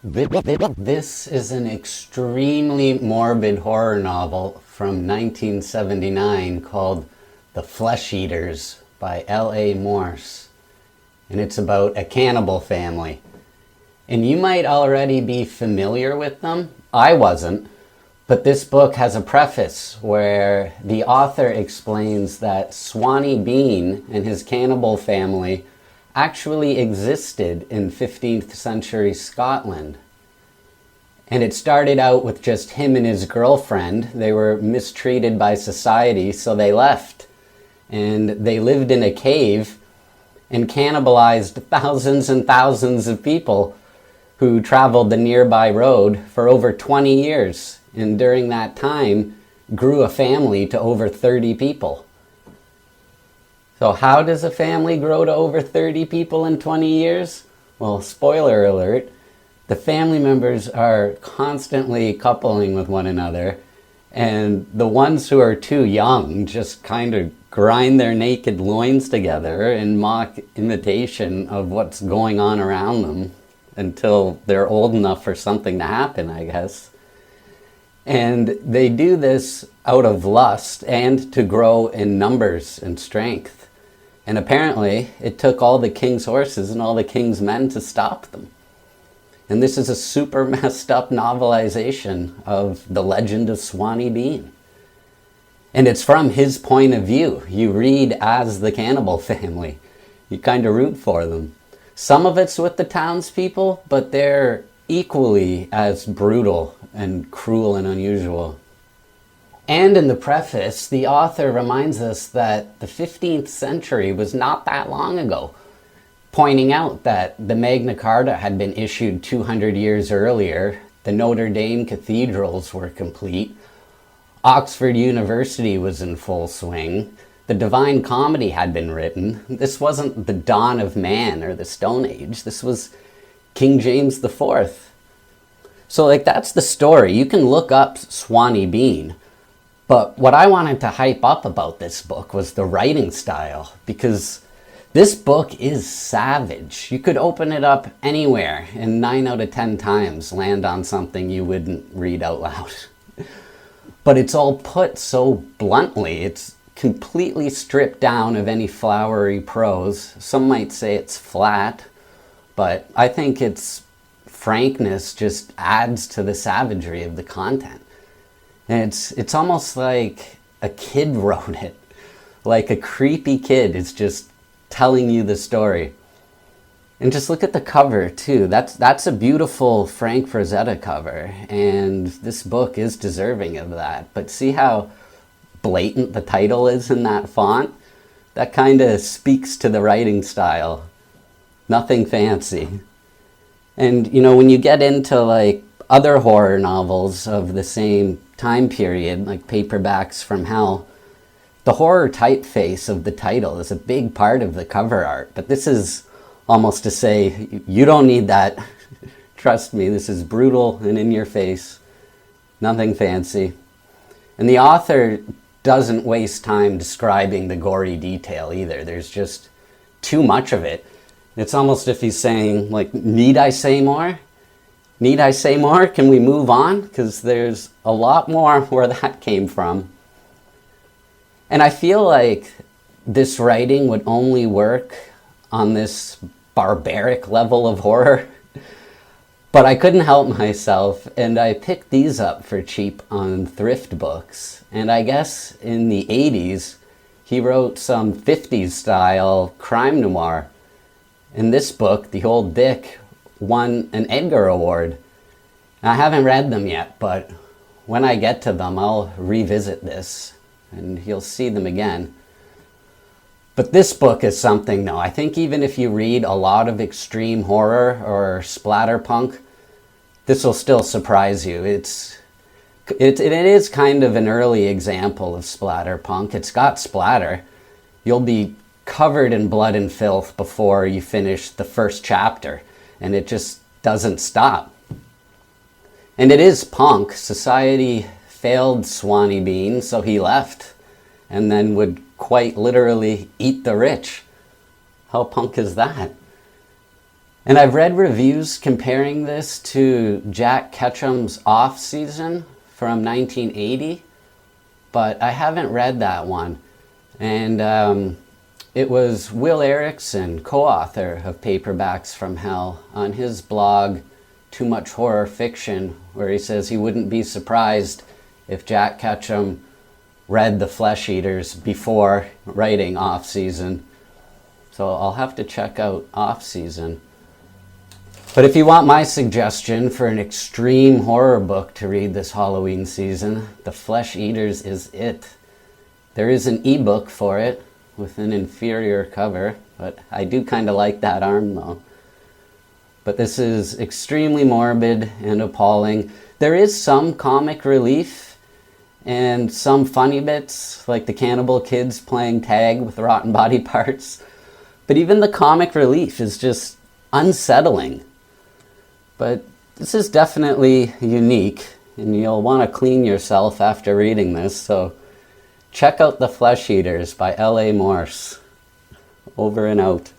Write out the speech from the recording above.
This is an extremely morbid horror novel from 1979 called The Flesh Eaters by L.A. Morse. And it's about a cannibal family. And you might already be familiar with them. I wasn't. But this book has a preface where the author explains that Sawney Bean and his cannibal family actually existed in 15th century Scotland. And it started out with just him and his girlfriend. They were mistreated by society, so they left. And they lived in a cave and cannibalized thousands and thousands of people who traveled the nearby road for over 20 years. And during that time, grew a family to over 30 people. So how does a family grow to over 30 people in 20 years? Well, spoiler alert, the family members are constantly coupling with one another, and the ones who are too young just kind of grind their naked loins together in mock imitation of what's going on around them until they're old enough for something to happen, I guess. And they do this out of lust and to grow in numbers and strength. And apparently, it took all the king's horses and all the king's men to stop them. And this is a super messed up novelization of the Legend of Sawney Bean. And it's from his point of view. You read as the cannibal family. You kind of root for them. Some of it's with the townspeople, but they're equally as brutal and cruel and unusual. And in the preface, the author reminds us that the 15th century was not that long ago, pointing out that the Magna Carta had been issued 200 years earlier, the Notre Dame cathedrals were complete, Oxford University was in full swing, the Divine Comedy had been written. This wasn't the dawn of man or the Stone Age, this was King James IV. So that's the story. You can look up Sawney Bean. But what I wanted to hype up about this book was the writing style, because this book is savage. You could open it up anywhere and 9 out of 10 times land on something you wouldn't read out loud. But it's all put so bluntly. It's completely stripped down of any flowery prose. Some might say it's flat, but I think its frankness just adds to the savagery of the content. And it's almost like a kid wrote it. Like a creepy kid is just telling you the story. And just look at the cover too. That's a beautiful Frank Frazetta cover. And this book is deserving of that. But see how blatant the title is in that font? That kind of speaks to the writing style. Nothing fancy. And when you get into other horror novels of the same time period, like Paperbacks from Hell, the horror typeface of the title is a big part of the cover art. But this is almost to say, you don't need that. Trust me, this is brutal and in your face. Nothing fancy. And the author doesn't waste time describing the gory detail either. There's just too much of it. It's almost if he's saying, need I say more? Need I say more? Can we move on? Because there's a lot more where that came from. And I feel like this writing would only work on this barbaric level of horror. But I couldn't help myself, and I picked these up for cheap on thrift books. And I guess in the 80s, he wrote some 50s style crime noir. In this book, The Old Dick won an Edgar Award. I haven't read them yet, but when I get to them, I'll revisit this, and you'll see them again. But this book is something, though. I think even if you read a lot of extreme horror or splatterpunk, this will still surprise you. It is kind of an early example of splatterpunk. It's got splatter. You'll be covered in blood and filth before you finish the first chapter. And it just doesn't stop. And it is punk. Society failed Sawney Bean, so he left. And then would quite literally eat the rich. How punk is that? And I've read reviews comparing this to Jack Ketchum's Off Season from 1980, but I haven't read that one. And it was Will Erickson, co-author of Paperbacks from Hell, on his blog, Too Much Horror Fiction, where he says he wouldn't be surprised if Jack Ketchum read The Flesh Eaters before writing Off Season. So I'll have to check out Off Season. But if you want my suggestion for an extreme horror book to read this Halloween season, The Flesh Eaters is it. There is an ebook for it with an inferior cover, but I do kind of like that arm though. But this is extremely morbid and appalling. There is some comic relief and some funny bits, like the cannibal kids playing tag with rotten body parts. But even the comic relief is just unsettling. But this is definitely unique, and you'll want to clean yourself after reading this, so check out The Flesh Eaters by L.A. Morse. Over and out.